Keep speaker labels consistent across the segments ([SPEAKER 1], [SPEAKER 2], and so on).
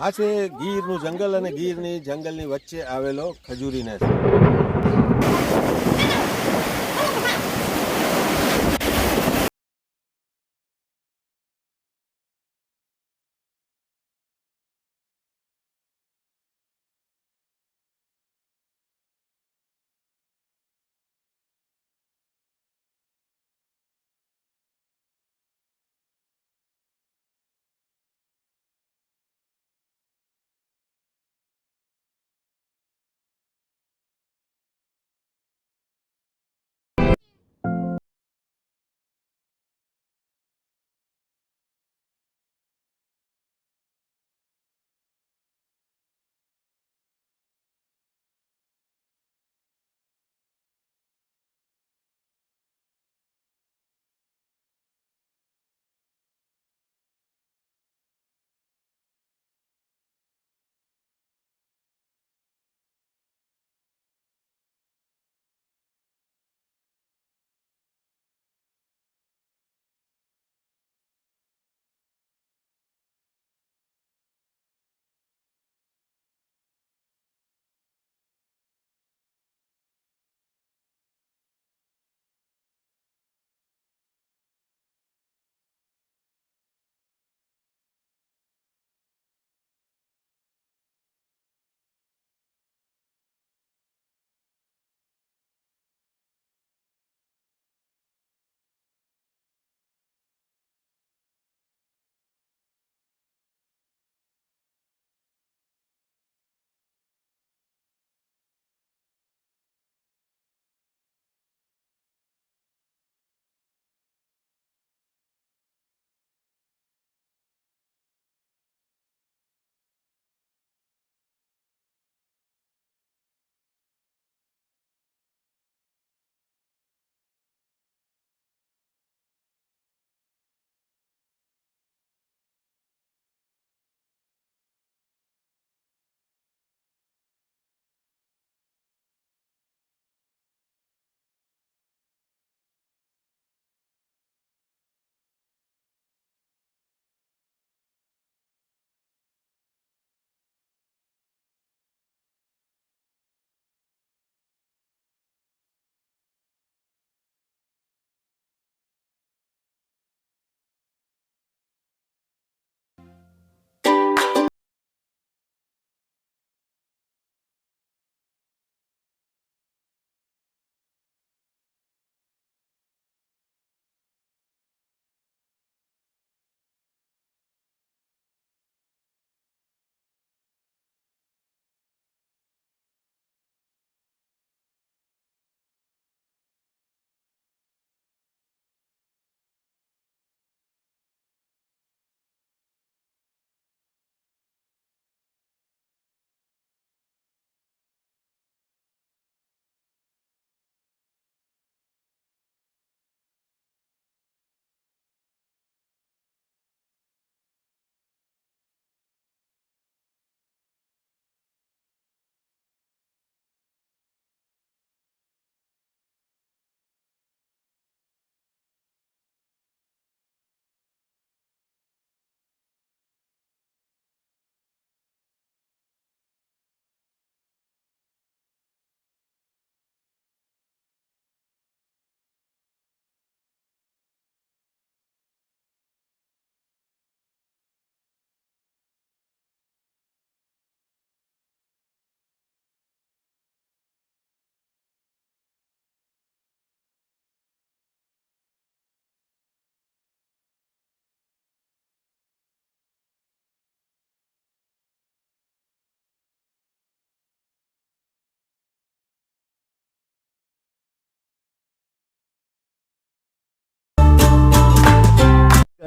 [SPEAKER 1] આ છે ગીરનું જંગલ અને ગીરની જંગલની વચ્ચે આવેલો ખજૂરી નેસ.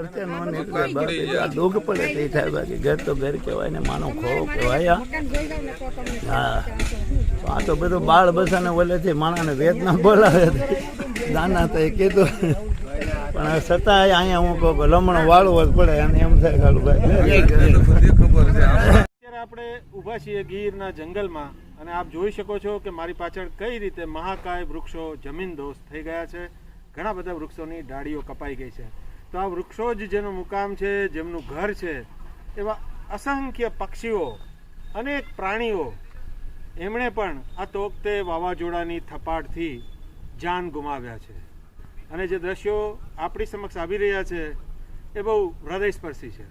[SPEAKER 2] ઘરથી નો નીકળે બાકી આ દુઃખ પડે તે થાય બાકી ઘર તો ઘર કહેવાય ને માનો ખોળો કહેવાય. હા આ તો બધું બાળ બસાને બોલેથી માણાને વેદના બોલાવે દાના તો એ કીધું પણ છતાં અહીંયા હું કહું લમણો વાળવો જ પડે અને એમ થાય કાળુભાઈ.
[SPEAKER 1] અત્યારે આપણે ઊભા છીએ ગીરના જંગલમાં અને આપ જોઈ શકો છો કે મારી પાછળ કઈ રીતે મહાકાય વૃક્ષો જમીનદોસ્ત થઈ ગયા છે. ઘણા બધા વૃક્ષોની ડાળીઓ કપાઈ ગઈ છે. તો આ વૃક્ષો જ જેનો મુકામ છે, જેમનું ઘર છે, એવા અસંખ્ય પક્ષીઓ, અનેક પ્રાણીઓ એમણે પણ આ તોકતે વાવાઝોડાની થપાટથી જાન ગુમાવ્યા છે. અને જે દ્રશ્યો આપણી સમક્ષ આવી રહ્યા છે એ બહુ હૃદયસ્પર્શી છે.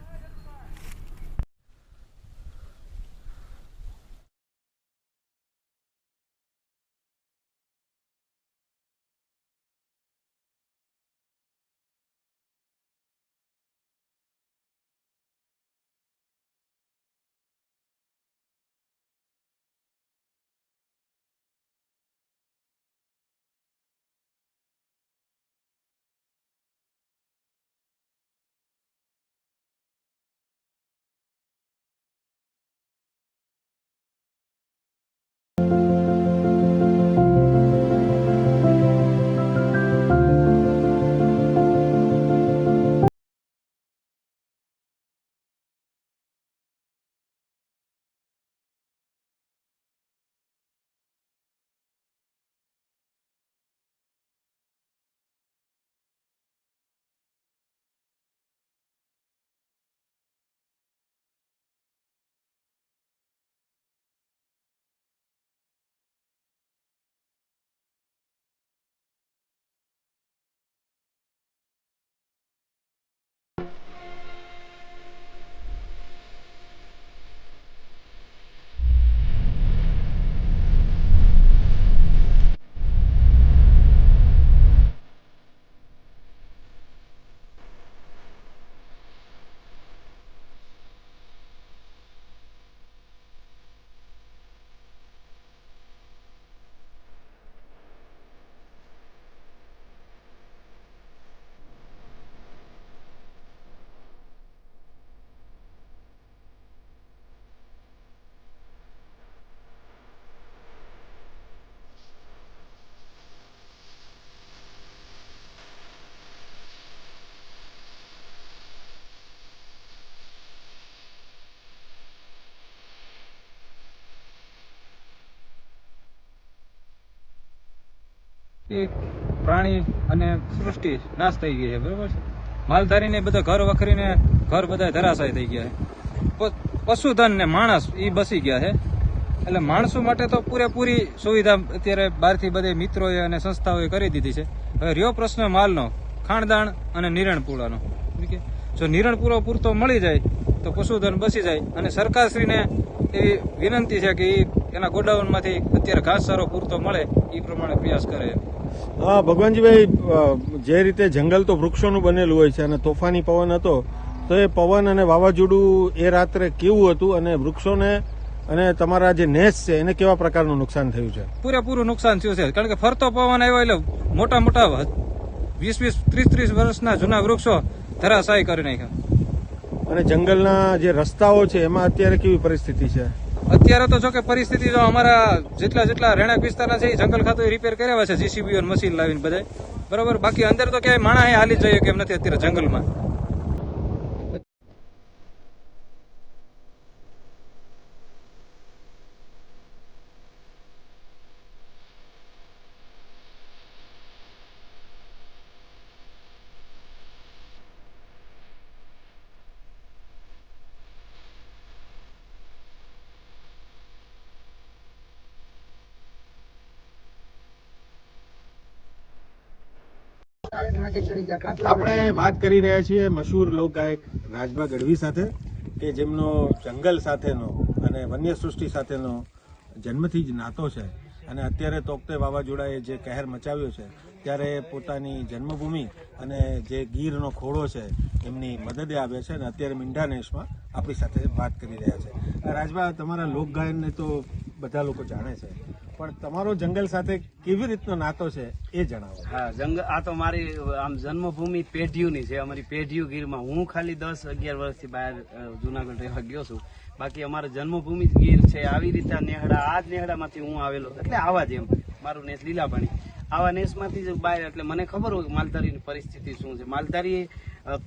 [SPEAKER 3] એ પ્રાણી અને સૃષ્ટિ નાશ થઈ ગઈ છે, બરોબર છે. માલધારીને બધા ઘર વખરીને ઘર બધા ધરાશાય થઈ ગયા છે. પશુધન ને માણસ એ બસી ગયા છે. એટલે માણસો માટે તો પૂરેપૂરી સુવિધા અત્યારે બહારથી બધે મિત્રોએ અને સંસ્થાઓએ કરી દીધી છે. હવે રહ્યો પ્રશ્ન માલનો, ખાણદાણ અને નિરણ પૂરાનો. જો નિરણ પૂરો પૂરતો મળી જાય તો પશુધન બસી જાય. અને સરકારશ્રીને એવી વિનંતી છે કે એના ગોડાઉનમાંથી અત્યારે ઘાસચારો પૂરતો મળે એ પ્રમાણે પ્રયાસ કરે.
[SPEAKER 1] હા ભગવાનજીભાઈ, જે રીતે જંગલ તો વૃક્ષોનું બનેલું હોય છે અને તોફાની પવન હતો, તો એ પવન અને વાવાઝોડું એ રાત્રે કેવું હતું અને વૃક્ષોને અને તમારા જે નેસ છે એને કેવા પ્રકારનું નુકસાન થયું છે?
[SPEAKER 3] પૂરેપૂરું નુકસાન થયું છે. કારણ કે ફરતો પવન આવ્યો એટલે મોટા મોટા 20-20, 30-30 વર્ષના જૂના વૃક્ષો ધરાશાયી કરી નાખ્યા.
[SPEAKER 1] અને જંગલના જે રસ્તાઓ છે એમાં અત્યારે કેવી પરિસ્થિતિ છે?
[SPEAKER 3] અત્યારે તો જો કે પરિસ્થિતિ જો અમારા જેટલા રહેણાંક વિસ્તારના છે એ જંગલ ખાતું રિપેર કર્યા છે જીસીબી મશીન લાવીને બધા, બરોબર. બાકી અંદર તો ક્યાંય માણસ હાલી જ જઈએ કેમ નથી અત્યારે જંગલમાં.
[SPEAKER 1] આપણે વાત કરી રહ્યા છીએ મશહૂર લોકગાયક રાજભા ગઢવી સાથે, કે જેમનો જંગલ સાથેનો અને વન્ય સૃષ્ટિ સાથેનો જન્મથી જ નાતો છે. અને અત્યારે તોકતે વાવાઝોડાએ જે કહેર મચાવ્યો છે ત્યારે પોતાની જન્મભૂમિ અને જે ગીરનો ખોળો છે એમની મદદે આવ્યા છે અને અત્યારે મીંઢાનેશમાં આપણી સાથે વાત કરી રહ્યા છે. રાજભા, તમારા લોકગાયનને તો બધા લોકો જાણે છે, પણ તમારો જંગલ સાથે કેવી રીતનો નાતો છે એ જણાવો.
[SPEAKER 4] હા, જંગલ આ તો મારી આમ જન્મભૂમિ પેઢીઓની છે. અમારી પેઢીઓ ગીરમાં. હું ખાલી 10-11 વર્ષથી બહાર જુનાગઢ રહેવા ગયો છું. બાકી અમારે જન્મભૂમિ જ ગીર છે. આવી રીતે નેહડા, આ જ નેહડામાંથી હું આવેલો, એટલે આવા જ એમ. મારું નેસ લીલાભાણી, આવા નેસમાંથી જ બહાર. એટલે મને ખબર હોય માલધારીની પરિસ્થિતિ શું છે. માલધારી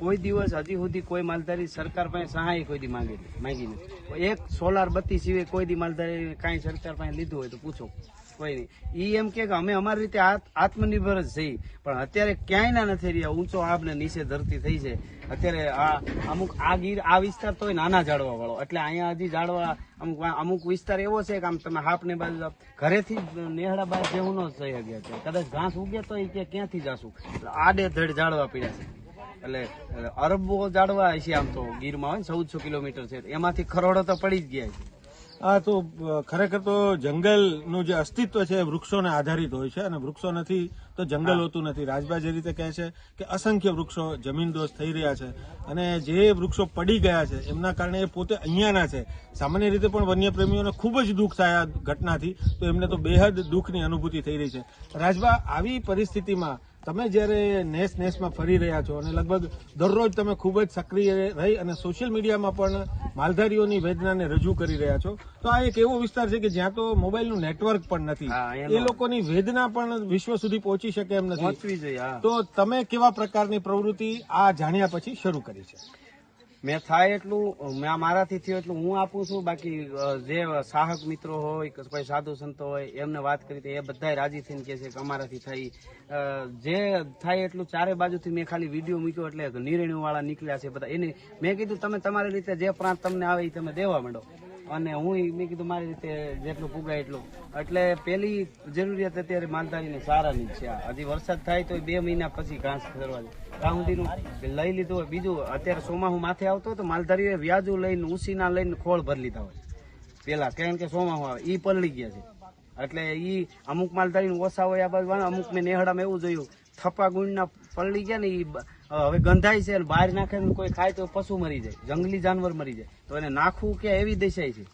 [SPEAKER 4] કોઈ દિવસ હજી સુધી કોઈ માલધારી સરકાર પાસે સહાય કોઈ દી માંગી નથી. એક સોલાર બત્તી સિવાય કોઈ દી માલધારી કાંઈ સરકાર પાસે લીધું હોય તો પૂછો. કોઈ નહીં. ઈ એમ કે અમે અમારી રીતે આત્મનિર્ભર જ છીએ, પણ અત્યારે ક્યાંય ના નથી રહ્યા. ઊંચો આબ ને નીચે ધરતી થઈ છે. અત્યારે અમુક આ ગીર આ વિસ્તાર તો નાના ઝાડવા વાળો, એટલે અહીંયા હજી ઝાડવા અમુક વિસ્તાર એવો છે કે આમ તમે હાપ ને બાજુ ઘરેથી નેહડા બાદ જેવું ન થઈ શકે છે. કદાચ ઘાસ ઉગે તો એ ક્યાંથી જાશું, આડે ધડ ઝાડવા પીડ્યા છે. એટલે અરબો ઝાડવા છે આમ તો ગીરમાં હોય ને 1400 કિલોમીટર છે, એમાંથી કરોડો તો પડી જ ગયા છે.
[SPEAKER 1] આ તો ખરેખર તો જંગલનું જે અસ્તિત્વ છે એ વૃક્ષોને આધારિત હોય છે, અને વૃક્ષો નથી તો જંગલ હોતું નથી. રાજભા જે રીતે કહે છે કે અસંખ્ય વૃક્ષો જમીનદોસ્ત થઈ રહ્યા છે, અને જે વૃક્ષો પડી ગયા છે એમના કારણે એ પોતે અહીંયાના છે. સામાન્ય રીતે પણ વન્યપ્રેમીઓને ખૂબ જ દુઃખ થાય આ ઘટનાથી, તો એમને તો બેહદ દુઃખની અનુભૂતિ થઈ રહી છે. રાજભા, આવી પરિસ્થિતિમાં તમે જ્યારે નેસમાં ફરી રહ્યા છો અને લગભગ દરરોજ તમે ખૂબ જ સક્રિય રહી અને સોશિયલ મીડિયામાં પણ માલધારીઓની વેદનાને રજૂ કરી રહ્યા છો, તો આ એક એવો વિસ્તાર છે કે જ્યાં તો મોબાઈલનું નેટવર્ક પણ નથી. એ લોકોની વેદના પણ વિશ્વ સુધી પહોંચી શકે એમ નથી.
[SPEAKER 4] પહોંચવી જોઈએ.
[SPEAKER 1] તો તમે કેવા પ્રકારની પ્રવૃત્તિ આ જાણ્યા પછી શરૂ કરી છે?
[SPEAKER 4] મેં થાય એટલું મારાથી થયું એટલું હું આપું છું. બાકી જે સાહક મિત્રો હોય કે કોઈ સાધુ સંતો હોય એમને વાત કરી એ બધા રાજી થઈને કે છે કે અમારાથી થઈ. જે થાય એટલું ચારે બાજુથી મેં ખાલી વિડીયો મૂક્યો, એટલે નિર્ણય વાળા નીકળ્યા છે બધા. એને મેં કીધું તમે તમારી રીતે જે પ્રાંત તમને આવે એ તમે દેવા માંડો, અને હું મેં કીધું મારી રીતે જેટલું પુગાય એટલું. એટલે પેલી જરૂરિયાત અત્યારે માલધારીને સારાની જ છે. હજી વરસાદ થાય તો 2 મહિના પછી ઘાસ કરવા ત્યાં સુધીનું લઈ લીધું હોય. બીજું અત્યારે સોમાહુ માથે આવતો તો માલધારીઓએ વ્યાજુ લઈને ઉસીના લઈને ખોળ ભરી લીધા હોય પેલા, કારણ કે સોમાહુ આવે ઈ પલળી ગયા છે. એટલે ઈ અમુક માલધારી ઓછા હોય આ બાજુ, અમુક મેં નેહડામાં એવું જોયું થપ્પા ગુણના પલળી ગયા ને ઈ હવે ગંધાય છે, બહાર નાખે કોઈ ખાય તો પશુ મરી જાય, જંગલી જાનવર મરી જાય, તો એને નાખવું કે એવી દશાય છે.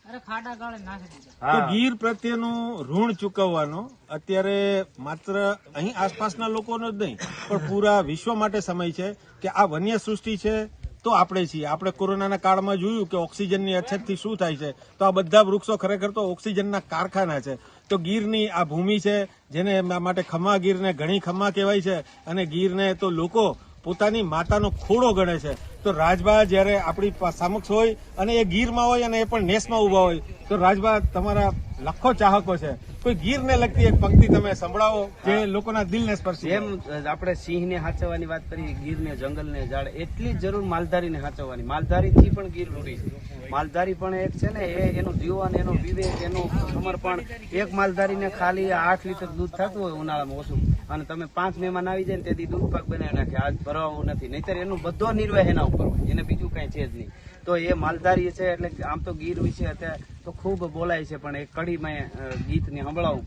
[SPEAKER 1] તો ગીર પ્રત્યેનું ઋણ ચૂકવવાનો અત્યારે માત્ર અહીં આસપાસના લોકોનો જ નહીં પણ પૂરા વિશ્વ માટે સમય છે કે આ વન્ય સૃષ્ટિ છે તો આપણે છીએ. આપણે કોરોનાના કાળમાં જોયું કે ઓક્સિજનની અછતથી શું થાય છે, તો આ બધા વૃક્ષો ખરેખર તો ઓક્સિજનના કારખાના છે. તો ગીરની આ ભૂમિ છે જેને માટે ખમ્મા ગીરને ઘણી ખમ્મા કહેવાય છે, અને ગીરને તો લોકો પોતાની માતાનો ખોડો ગણે છે. તો રાજભા જ્યારે આપણી સમક્ષ હોય અને એ ગીરમાં હોય અને એ પણ નેસમાં ઉભા હોય, તો રાજભા તમારા લાખો ચાહકો છે, કોઈ ગીરને લગતી એક પંક્તિ તમે સંભળાવો જે લોકોના દિલને સ્પર્શી.
[SPEAKER 4] જેમ આપણે સિંહને હાચવવાની વાત કરી, ગીરને જંગલને ઝાડ, એટલી જ જરૂર માલધારીને હાચવવાની. માલધારીથી પણ ગીર રૂડી છે. માલધારી પણ એક છે ને, એનું જીવન, એનો વિવેક, એનું સમર્પણ. એક માલધારીને ખાલી 8 લીટર દૂધ થતું હોય ઉનાળામાં ઓછું, અને તમે 5 મહેમાન આવી જાય ને તેથી દૂધ પાક બનાવી નાખે, આજ ભરવાનું નથી, નહીતર એનું બધો નિર્વાહ એના ઉપર હોય, એને બીજું કઈ છે જ નહીં. તો એ માલધારી છે. એટલે આમ તો ગીર વિશે અત્યારે તો ખૂબ બોલાય છે, પણ એક કડીમાં ગીતની સંભળાવું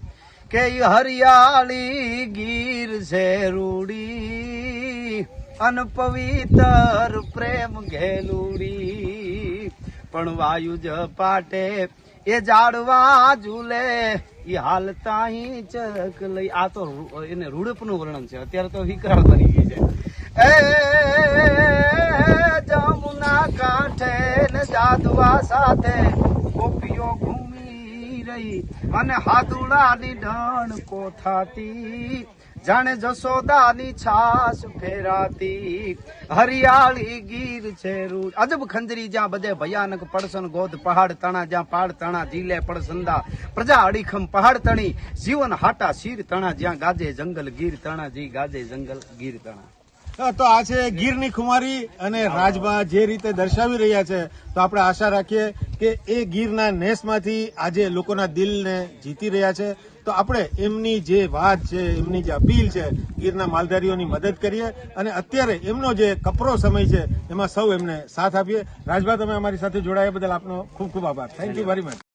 [SPEAKER 4] કે હરિયાળી ગીર છે રૂડી અન પવિત્ર પ્રેમ ઘેલુડી, પણ વાયુ જ પાટે એ જાડવા ઝૂલે એ હાલતા ચક લઈ. આ તો એને રૂડપનું વર્ણન છે. અત્યારે તો વિકરાળ બની ગઈ છે. જમુના કાંઠે ને જાદવા સાથે ગોપીઓ ઘૂમી રહી, અને હાદુડાની ડણ કોથાતી, જાણે જસોદાની છાસ ફેરાતી. હરિયાળી ગીર છે રૂડ અજબ ખંજરી, જ્યાં બધે ભયાનક પડસન ગોધ પહાડ તણા, જ્યાં પહાડ તણા જીલે પડસંદા, પ્રજા અડીખમ પહાડ તણી, જીવન હાટા શીર તણા, જ્યાં ગાજે જંગલ ગીર તણા, જી ગાજે જંગલ ગીર તણા.
[SPEAKER 1] તો આ છે ગીરની ખુમારી, અને રાજભા જે રીતે દર્શાવી રહ્યા છે, તો આપણે આશા રાખીએ કે એ ગીરના નેસમાંથી આજે લોકોના દિલને જીતી રહ્યા છે. તો આપણે એમની જે વાત છે, એમની જે અપીલ છે, ગીરના માલધારીઓની મદદ કરીએ, અને અત્યારે એમનો જે કપરો સમય છે એમાં સૌ એમને સાથ આપીએ. રાજભા, તમે અમારી સાથે જોડાયા બદલ આપનો ખૂબ ખૂબ આભાર. Thank you very much.